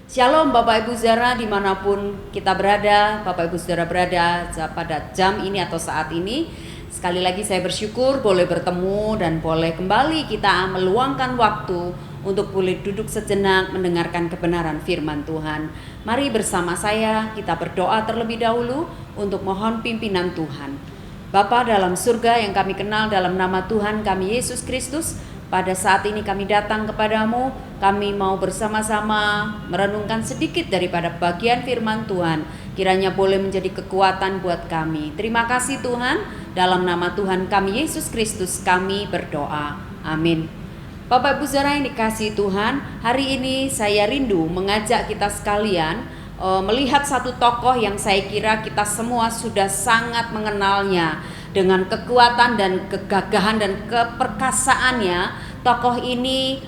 Shalom Bapak Ibu Saudara dimanapun kita berada, Bapak Ibu Saudara berada pada jam ini atau saat ini. Sekali lagi saya bersyukur boleh bertemu dan boleh kembali kita meluangkan waktu untuk boleh duduk sejenak mendengarkan kebenaran firman Tuhan. Mari bersama saya kita berdoa terlebih dahulu untuk mohon pimpinan Tuhan. Bapa dalam surga yang kami kenal dalam nama Tuhan kami Yesus Kristus, pada saat ini kami datang kepadamu, kami mau bersama-sama merenungkan sedikit daripada bagian firman Tuhan. Kiranya boleh menjadi kekuatan buat kami. Terima kasih Tuhan, dalam nama Tuhan kami Yesus Kristus kami berdoa. Amin. Bapak Ibu Saudara yang dikasihi Tuhan, hari ini saya rindu mengajak kita sekalian melihat satu tokoh yang saya kira kita semua sudah sangat mengenalnya. Dengan kekuatan dan kegagahan dan keperkasaannya, tokoh ini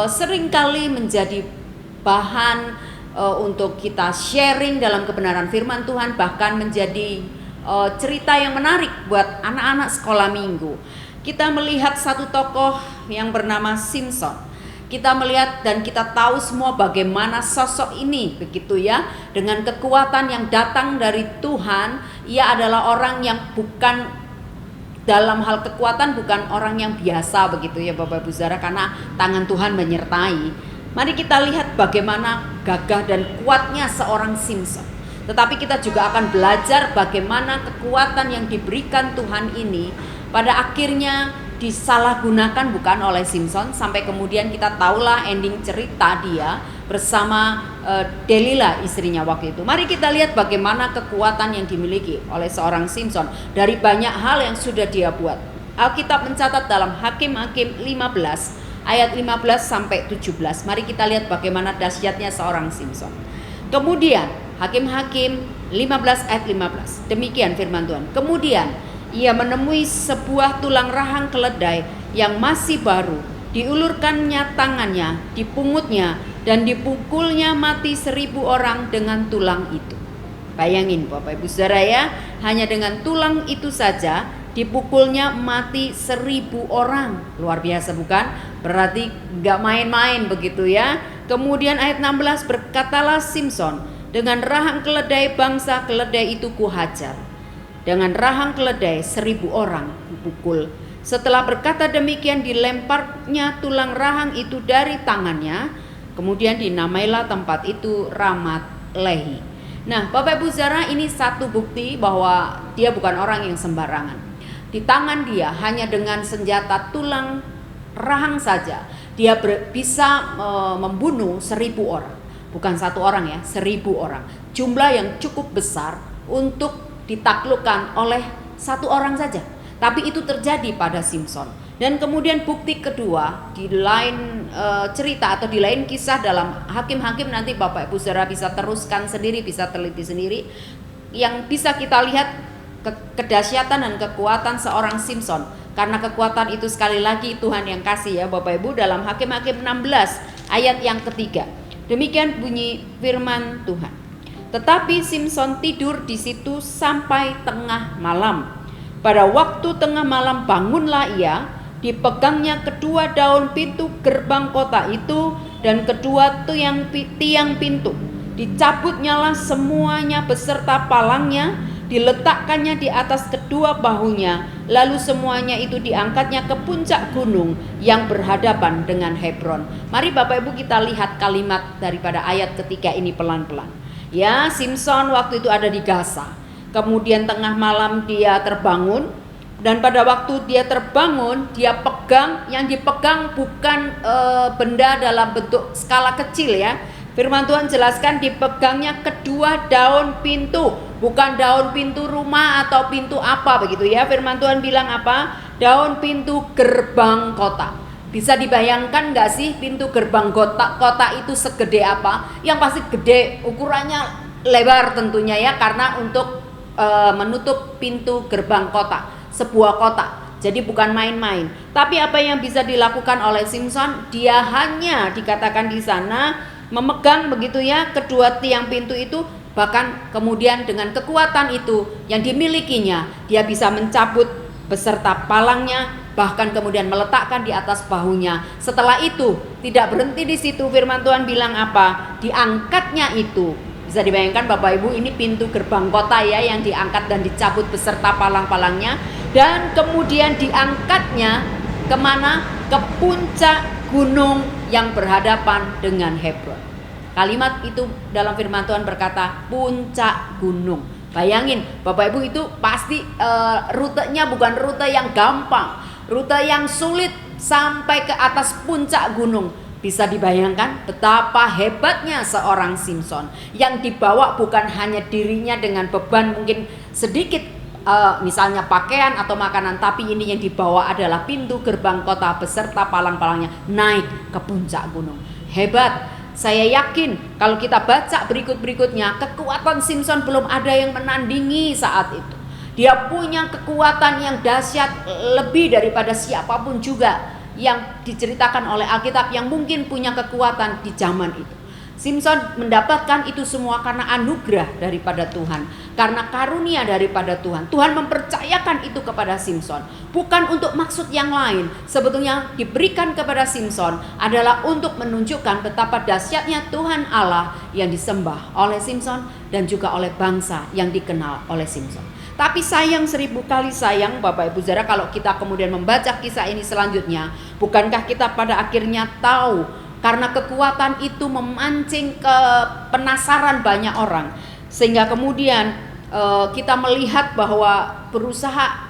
seringkali menjadi bahan untuk kita sharing dalam kebenaran firman Tuhan, bahkan menjadi cerita yang menarik buat anak-anak sekolah minggu. Kita melihat satu tokoh yang bernama Simson. Kita melihat dan kita tahu semua bagaimana sosok ini, begitu ya, dengan kekuatan yang datang dari Tuhan. Ia adalah orang yang bukan dalam hal kekuatan, bukan orang yang biasa, begitu ya Bapak Ibu Saudara, karena tangan Tuhan menyertai. Mari kita lihat bagaimana gagah dan kuatnya seorang Simson. Tetapi kita juga akan belajar bagaimana kekuatan yang diberikan Tuhan ini pada akhirnya disalahgunakan bukan oleh Simson, sampai kemudian kita tahulah ending cerita dia bersama Delila istrinya waktu itu. Mari kita lihat bagaimana kekuatan yang dimiliki oleh seorang Simson dari banyak hal yang sudah dia buat. Alkitab mencatat dalam Hakim-Hakim 15 ayat 15 sampai 17. Mari kita lihat bagaimana dahsyatnya seorang Simson. Kemudian Hakim-Hakim 15 ayat 15. Demikian firman Tuhan. Kemudian ia menemui sebuah tulang rahang keledai yang masih baru. Diulurkannya tangannya, dipungutnya, dan dipukulnya mati 1000 orang dengan tulang itu. Bayangin Bapak Ibu Saudara ya, hanya dengan tulang itu saja dipukulnya mati 1000 orang. Luar biasa bukan? Berarti gak main-main begitu ya. Kemudian ayat 16, berkatalah Simson, dengan rahang keledai bangsa keledai itu kuhajar. Dengan rahang keledai 1000 orang dipukul. Setelah berkata demikian, dilemparnya tulang rahang itu dari tangannya. Kemudian dinamailah tempat itu Ramat Lehi. Nah Bapak Ibu Saudara, ini satu bukti bahwa dia bukan orang yang sembarangan. Di tangan dia hanya dengan senjata tulang rahang saja dia bisa membunuh 1000 orang. Bukan satu orang ya, 1000 orang. Jumlah yang cukup besar untuk ditaklukkan oleh satu orang saja. Tapi itu terjadi pada Simson. Dan kemudian bukti kedua di lain cerita atau di lain kisah dalam Hakim-Hakim, nanti Bapak Ibu Saudara bisa teruskan sendiri, bisa teliti sendiri, yang bisa kita lihat kedahsyatan dan kekuatan seorang Simson. Karena kekuatan itu sekali lagi Tuhan yang kasih ya Bapak Ibu, dalam Hakim-Hakim 16 ayat yang ketiga. Demikian bunyi firman Tuhan. Tetapi Simson tidur di situ sampai tengah malam. Pada waktu tengah malam bangunlah ia, dipegangnya kedua daun pintu gerbang kota itu dan kedua tiang pintu. Dicabutnyalah semuanya beserta palangnya, diletakkannya di atas kedua bahunya, lalu semuanya itu diangkatnya ke puncak gunung yang berhadapan dengan Hebron. Mari Bapak Ibu kita lihat kalimat daripada ayat ketiga ini pelan-pelan. Ya, Simson waktu itu ada di Gaza. Kemudian tengah malam dia terbangun, dan pada waktu dia terbangun, dia pegang, yang dipegang bukan benda dalam bentuk skala kecil ya. Firman Tuhan jelaskan dipegangnya kedua daun pintu, bukan daun pintu rumah atau pintu apa begitu ya. Firman Tuhan bilang apa? Daun pintu gerbang kota. Bisa dibayangkan gak sih pintu gerbang kota itu segede apa? Yang pasti gede, ukurannya lebar tentunya ya, karena untuk menutup pintu gerbang kota, sebuah kota. Jadi bukan main-main. Tapi apa yang bisa dilakukan oleh Simson? Dia hanya dikatakan di sana memegang begitu ya kedua tiang pintu itu, bahkan kemudian dengan kekuatan itu yang dimilikinya dia bisa mencabut beserta palangnya bahkan kemudian meletakkan di atas bahunya. Setelah itu tidak berhenti di situ, firman Tuhan bilang apa? Diangkatnya itu. Bisa dibayangkan Bapak Ibu, ini pintu gerbang kota ya yang diangkat dan dicabut beserta palang-palangnya. Dan kemudian diangkatnya kemana? Ke puncak gunung yang berhadapan dengan Hebron. Kalimat itu dalam firman Tuhan berkata puncak gunung. Bayangin Bapak Ibu, itu pasti rutenya bukan rute yang gampang, rute yang sulit sampai ke atas puncak gunung. Bisa dibayangkan betapa hebatnya seorang Simson yang dibawa bukan hanya dirinya dengan beban mungkin sedikit, misalnya pakaian atau makanan, tapi ini yang dibawa adalah pintu gerbang kota beserta palang-palangnya naik ke puncak gunung. Hebat. Saya yakin kalau kita baca berikut-berikutnya, kekuatan Simson belum ada yang menandingi saat itu. Dia punya kekuatan yang dahsyat lebih daripada siapapun juga yang diceritakan oleh Alkitab yang mungkin punya kekuatan di zaman itu. Simson mendapatkan itu semua karena anugerah daripada Tuhan, karena karunia daripada Tuhan. Tuhan mempercayakan itu kepada Simson, bukan untuk maksud yang lain. Sebetulnya diberikan kepada Simson adalah untuk menunjukkan betapa dahsyatnya Tuhan Allah yang disembah oleh Simson dan juga oleh bangsa yang dikenal oleh Simson. Tapi sayang, 1000 kali sayang Bapak Ibu Saudara, kalau kita kemudian membaca kisah ini selanjutnya, bukankah kita pada akhirnya tahu karena kekuatan itu memancing ke penasaran banyak orang, sehingga kemudian kita melihat bahwa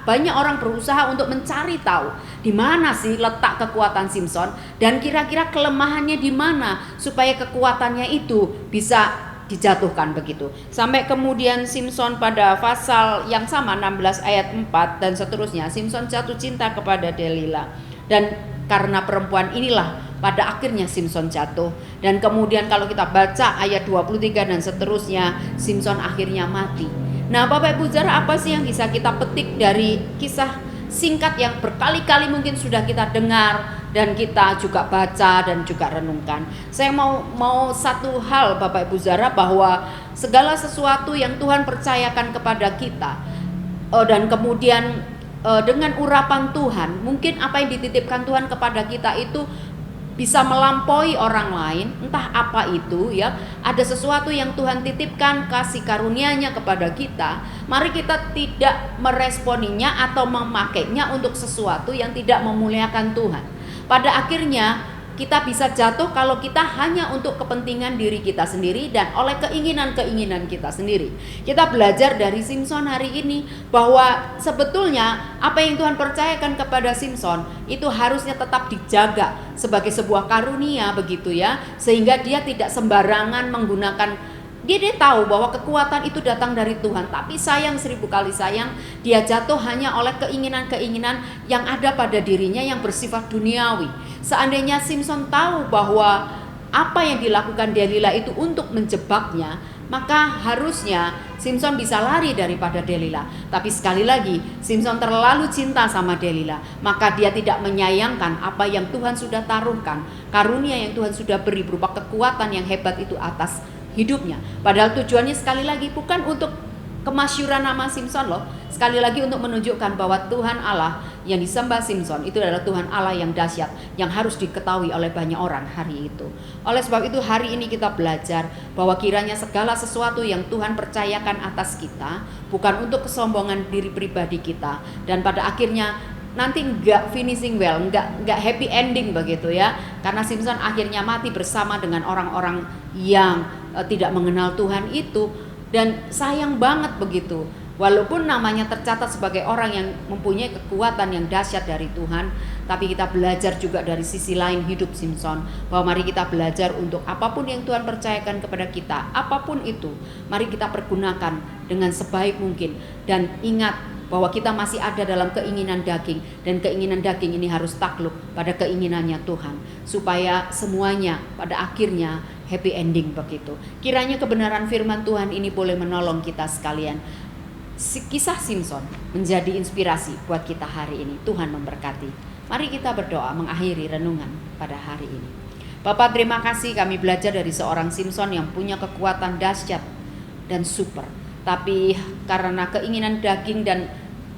banyak orang berusaha untuk mencari tahu di mana sih letak kekuatan Simson dan kira-kira kelemahannya di mana supaya kekuatannya itu bisa dijatuhkan begitu. Sampai kemudian Simson pada pasal yang sama 16 ayat 4 dan seterusnya, Simson jatuh cinta kepada Delila, dan karena perempuan inilah pada akhirnya Simson jatuh. Dan kemudian kalau kita baca ayat 23 dan seterusnya, Simson akhirnya mati. Nah Bapak Ibu Saudara, apa sih yang bisa kita petik dari kisah singkat yang berkali-kali mungkin sudah kita dengar dan kita juga baca dan juga renungkan? Saya mau satu hal Bapak Ibu Saudara, bahwa segala sesuatu yang Tuhan percayakan kepada kita dan kemudian dengan urapan Tuhan, mungkin apa yang dititipkan Tuhan kepada kita itu bisa melampaui orang lain, entah apa itu ya. Ada sesuatu yang Tuhan titipkan, kasih karunia-Nya kepada kita, mari kita tidak meresponinya atau memakainya untuk sesuatu yang tidak memuliakan Tuhan. Pada akhirnya kita bisa jatuh kalau kita hanya untuk kepentingan diri kita sendiri dan oleh keinginan-keinginan kita sendiri. Kita belajar dari Simson hari ini bahwa sebetulnya apa yang Tuhan percayakan kepada Simson itu harusnya tetap dijaga sebagai sebuah karunia begitu ya, sehingga dia tidak sembarangan menggunakan. Dia tahu bahwa kekuatan itu datang dari Tuhan, tapi sayang, 1000 kali sayang, dia jatuh hanya oleh keinginan-keinginan yang ada pada dirinya yang bersifat duniawi. Seandainya Simson tahu bahwa apa yang dilakukan Delila itu untuk menjebaknya, maka harusnya Simson bisa lari daripada Delila. Tapi sekali lagi, Simson terlalu cinta sama Delila, maka dia tidak menyayangkan apa yang Tuhan sudah taruhkan, karunia yang Tuhan sudah beri berupa kekuatan yang hebat itu atas hidupnya. Padahal tujuannya sekali lagi bukan untuk kemasyuran nama Simson loh. Sekali lagi untuk menunjukkan bahwa Tuhan Allah yang disembah Simson itu adalah Tuhan Allah yang dahsyat, yang harus diketahui oleh banyak orang hari itu. Oleh sebab itu hari ini kita belajar bahwa kiranya segala sesuatu yang Tuhan percayakan atas kita bukan untuk kesombongan diri pribadi kita, dan pada akhirnya nanti nggak finishing well, nggak happy ending begitu ya. Karena Simson akhirnya mati bersama dengan orang-orang yang tidak mengenal Tuhan itu, dan sayang banget begitu. Walaupun namanya tercatat sebagai orang yang mempunyai kekuatan yang dahsyat dari Tuhan, tapi kita belajar juga dari sisi lain hidup Simson, bahwa mari kita belajar untuk apapun yang Tuhan percayakan kepada kita, apapun itu, mari kita pergunakan dengan sebaik mungkin. Dan ingat bahwa kita masih ada dalam keinginan daging, dan keinginan daging ini harus takluk pada keinginannya Tuhan, supaya semuanya pada akhirnya happy ending begitu. Kiranya kebenaran firman Tuhan ini boleh menolong kita sekalian. Kisah Simson menjadi inspirasi buat kita hari ini. Tuhan memberkati. Mari kita berdoa mengakhiri renungan pada hari ini. Bapak, terima kasih kami belajar dari seorang Simson yang punya kekuatan dahsyat dan super, tapi karena keinginan daging dan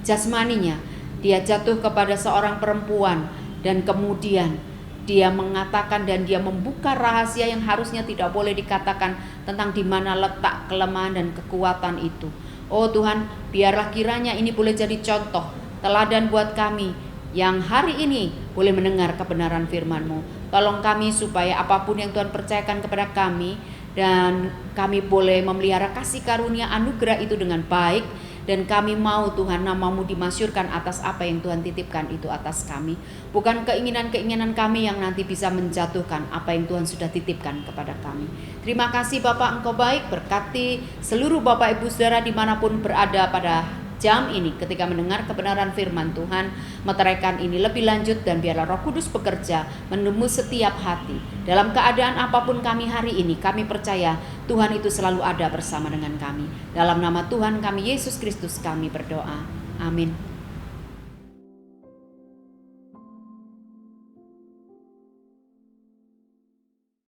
jasmaninya, Dia jatuh kepada seorang perempuan dan kemudian dia mengatakan dan dia membuka rahasia yang harusnya tidak boleh dikatakan tentang di mana letak kelemahan dan kekuatan itu. Oh Tuhan, biarlah kiranya ini boleh jadi contoh, teladan buat kami yang hari ini boleh mendengar kebenaran firman-Mu. Tolong kami supaya apapun yang Tuhan percayakan kepada kami, dan kami boleh memelihara kasih karunia anugerah itu dengan baik. Dan kami mau Tuhan nama-Mu dimasyurkan atas apa yang Tuhan titipkan itu atas kami. Bukan keinginan-keinginan kami yang nanti bisa menjatuhkan apa yang Tuhan sudah titipkan kepada kami. Terima kasih Bapak, Engkau baik. Berkati seluruh Bapak Ibu Saudara dimanapun berada pada jam ini ketika mendengar kebenaran firman Tuhan. Meteraikan ini lebih lanjut dan biarlah Roh Kudus bekerja menembus setiap hati. Dalam keadaan apapun kami hari ini, kami percaya Tuhan itu selalu ada bersama dengan kami. Dalam nama Tuhan kami Yesus Kristus kami berdoa. Amin.